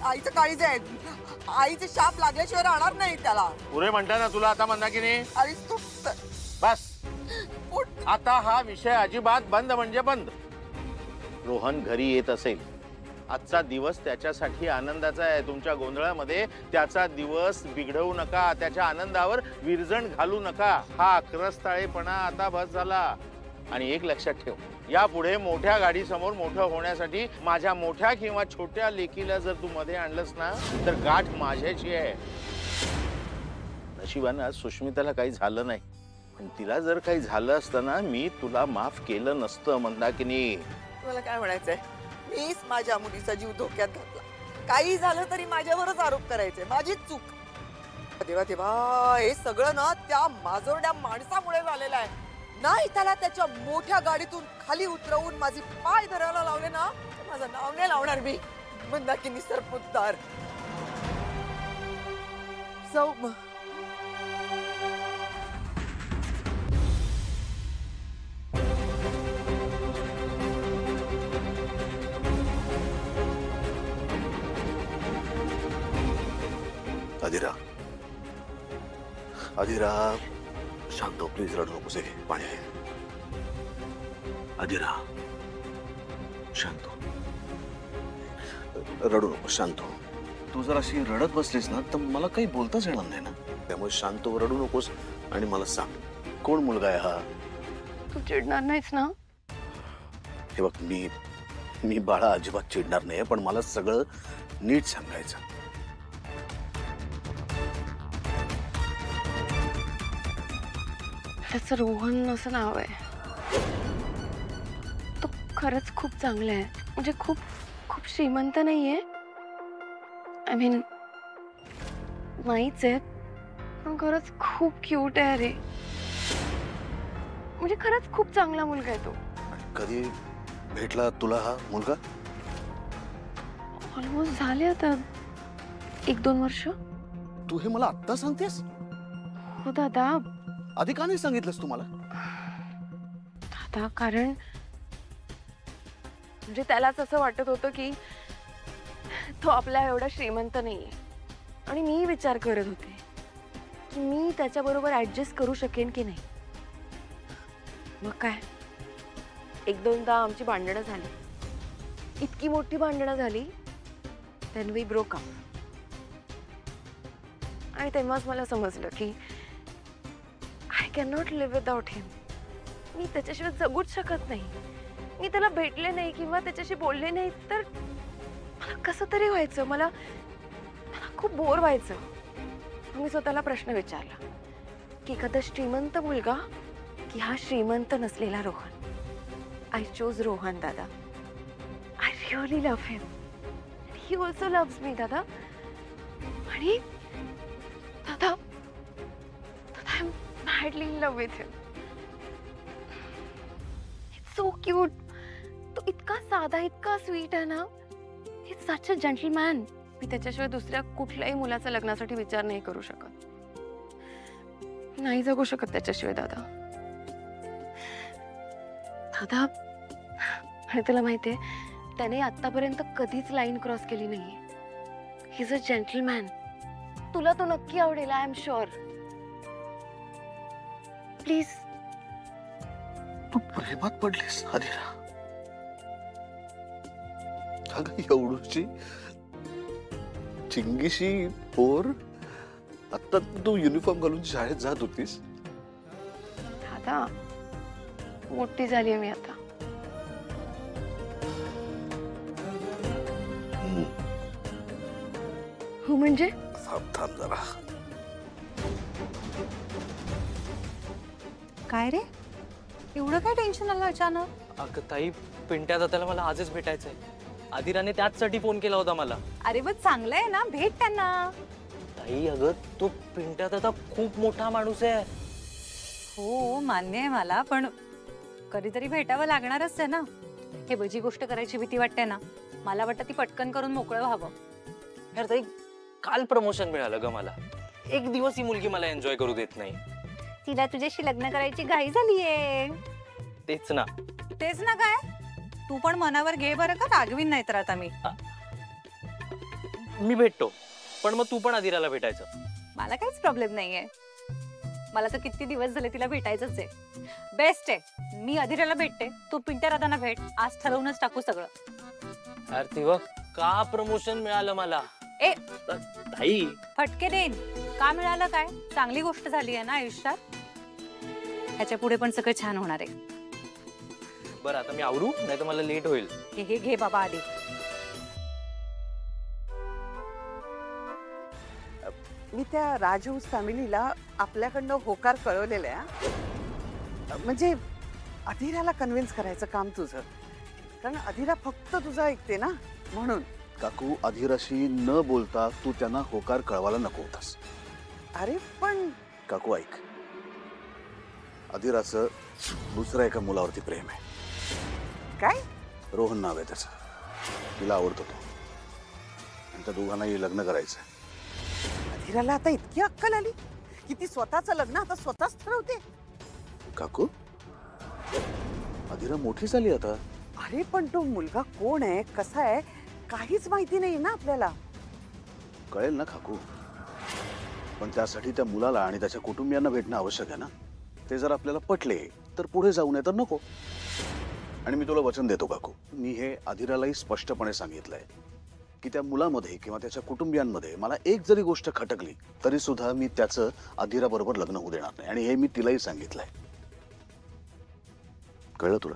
आईचं काळीज आहे. आईचे शाप लागल्याशिवाय राहणार नाही त्याला. पुरे म्हणता ना तुला आता म्हणता की नाही. आणि तू बस आता हा विषय अजिबात बंद म्हणजे बंद. रोहन घरी येत असेल, आजचा दिवस त्याच्यासाठी आनंदाचा आहे. तुमच्या गोंधळामध्ये त्याचा दिवस बिघडवू नका, त्याच्या आनंदावर विरजण घालू नका. हा अक्रस्ताळेपणा आता बस झाला. आणि एक लक्षात ठेव, यापुढे मोठ्या गाडीसमोर मोठं होण्यासाठी माझ्या मोठ्या किंवा छोट्या लेकीला जर तू मध्ये आणलंस ना तर गाठ माझ्याची आहे. नशिबानं आज सुष्मिताला काही झालं नाही, पण तिला जर काही झालं असतं ना मी तुला माफ केलं नसतं मंदाकिनी. मला काय म्हणायचंय, मीच माझ्या मुलीचा जीव धोक्यात घातला. काही झालं तरी माझ्यावरच आरोप करायचे, माझीच चूक. देवा देवा, हे सगळं ना त्या माजोरड्या माणसामुळे झालेलं आहे. नाही त्याला त्याच्या मोठ्या गाडीतून खाली उतरवून माझी पाय धरायला लावले ना, माझं नाव नाही लावणार मी. मंदाकिनी सरपुतदार. आदिरा, आदिरा, शांत हो प्लीज, रडू नकोस. पाणी आहे. आदिरा, शांत हो, रडू नको, शांत हो. तू जर अशी रडत बसलीस ना तर मला काही बोलताच येणार नाही ना. त्यामुळे शांत हो, रडू नकोस आणि मला सांग, कोण मुलगा आहे हा? तू चिडणार नाहीस ना? हे बघ, मी बाळा अजिबात चिडणार नाही, पण मला सगळं नीट सांगायचं. त्याचं रोहन असं नाव आहे. तो खरंच खूप चांगला आहे. म्हणजे खूप खूप श्रीमंत नाहीये. आय मीन नाहीच आहे, पण खरंच खूप क्यूट आहे रे. म्हणजे खरंच खूप चांगला मुलगा आहे तो. कधी भेटला तुला हा मुलगा? ऑलमोस्ट झाले आता 1-2 वर्ष. तू हे मला आत्ता सांगतेस? हो दादा. आधी का नाही सांगितलंस तुम्हाला? दादा कारण म्हणजे त्यालाच असं वाटत होतं की तो आपला एवढा श्रीमंत नाहीये. आणि मी विचार करत होते की मी त्याच्याबरोबर ऍडजस्ट करू शकेन की नाही. मग काय, 1-2दा आमची भांडणं झाली. इतकी मोठी भांडणं झाली. Then we broke up. आणि तेव्हाच मला समजलं की I can not live without him. मी त्याच्याशिवाय जगूच शकत नाही. मी त्याला भेटले नाही किंवा त्याच्याशी बोलले नाही तर मला कसं तरी व्हायचं. मला खूप बोर व्हायचं. मी स्वतःला प्रश्न विचारला की एखादा श्रीमंत मुलगा की हा श्रीमंत नसलेला Rohan. I chose Rohan dada. I really love him. He also loves me dada. आणि dada I am madly in love with him. It's so cute. तो इतका साधा, इतका स्वीट आहे ना. He's such a gentleman. मी त्याच्याशिवाय दुसऱ्या कुठल्याही मुलाचा लग्नासाठी विचार नाही करू शकत. नाही जगू शकत त्याच्याशिवाय दादा. दादा, आणि तुला माहितीये त्याने आतापर्यंत कधीच लाईन क्रॉस केली नाहीये. He's a gentleman. तुला तो नक्की आवडेल. I am sure. प्लीज. तू प्रेमात पडलीस आदिरा? अगं एवढूची चिंगीशी पोर, आता तू युनिफॉर्म घालून शाळेत जात होतीस. आता मोठी झाली मी आता. हो म्हणजे थांब जरा. काय रे, एवढं काय टेन्शन आलं अचानक? अगं ताई, पिंट्या दादाला मला आजच भेटायचंय. आदिराने त्याचसाठी फोन केला होता मला. अरे बघ, चांगलं आहे ना, भेट त्यांना. ताई अगं, तो पिंट्या दादा खूप मोठा माणूस आहे. हो मान्य आहे मला, पण कधीतरी भेटावं लागणारच आहे ना. हे बजी गोष्ट करायची भीती वाटते ना, मला वाटतं ती पटकन करून मोकळं व्हावं. यार ताई, काल प्रमोशन मिळालं ग मला. एक दिवस ही मुलगी मला एन्जॉय करू देत नाही. तिला तुझ्याशी लग्न करायची घाई झालीये. तेच ना. तेच ना काय? तू पण मनावर घे बरं का, रागवीन नाही तर आता मी. मी भेटतो, पण मग तू पण अधिराला भेटायचं. मला काहीच प्रॉब्लेम नाहीये. मला तर किती दिवस झाले तिला भेटायचंच आहे. बेस्ट आहे, मी अधिराला भेटते, तू पिंट्या राधांना भेट. आज ठरवूनच टाकू सगळं. अरे तेव्हा का प्रमोशन मिळालं मला? ए ताई फटके देईन. का मिळालं काय? चांगली गोष्ट झाली आहे ना आयुष्यात. ह्याच्या पुढे पण सगळं छान होणार आहे. बरं आता मी आवरू, नाही तर मला लेट होईल. हे घे बाबा आधी. मी त्या राजहंस फॅमिलीला आपल्याकडनं होकार कळवलेला आहे. म्हणजे अधिराला कन्व्हिन्स करायचं काम तुझं, कारण अधिरा फक्त तुझं ऐकते ना, म्हणून. काकू, अधिराशी न बोलता तू त्यांना होकार कळवायला नको होतास. अरे पण काकू ऐक, अधिराचं दुसऱ्या एका मुलावरती प्रेम आहे. काय? रोहन नाव आहे त्याचं. तिला आवडतो तो, आणि त्या दोघांनाही लग्न करायचं. अधिराला आता इतकी अक्कल आली की ती स्वतःचं लग्न आता स्वतःच ठरवते. काकू, अधिरा मोठी झाली आता. अरे पण तो मुलगा कोण आहे, कसा आहे, काहीच माहिती नाही ना आपल्याला. कळेल ना काकू, पण त्यासाठी त्या मुलाला आणि त्याच्या कुटुंबियांना भेटणं आवश्यक आहे ना. ते जर आपल्याला पटले तर पुढे जाऊ, नये तर नको. आणि मी तुला वचन देतो काकू, मी हे अधिरालाही स्पष्टपणे सांगितलंय की त्या मुलामध्ये किंवा त्याच्या कुटुंबियांमध्ये मला एक जरी गोष्ट खटकली तरी सुद्धा मी त्याचं अधिराबरोबर लग्न होऊ देणार नाही. आणि हे मी तिलाही सांगितलंय. कळलं तुला?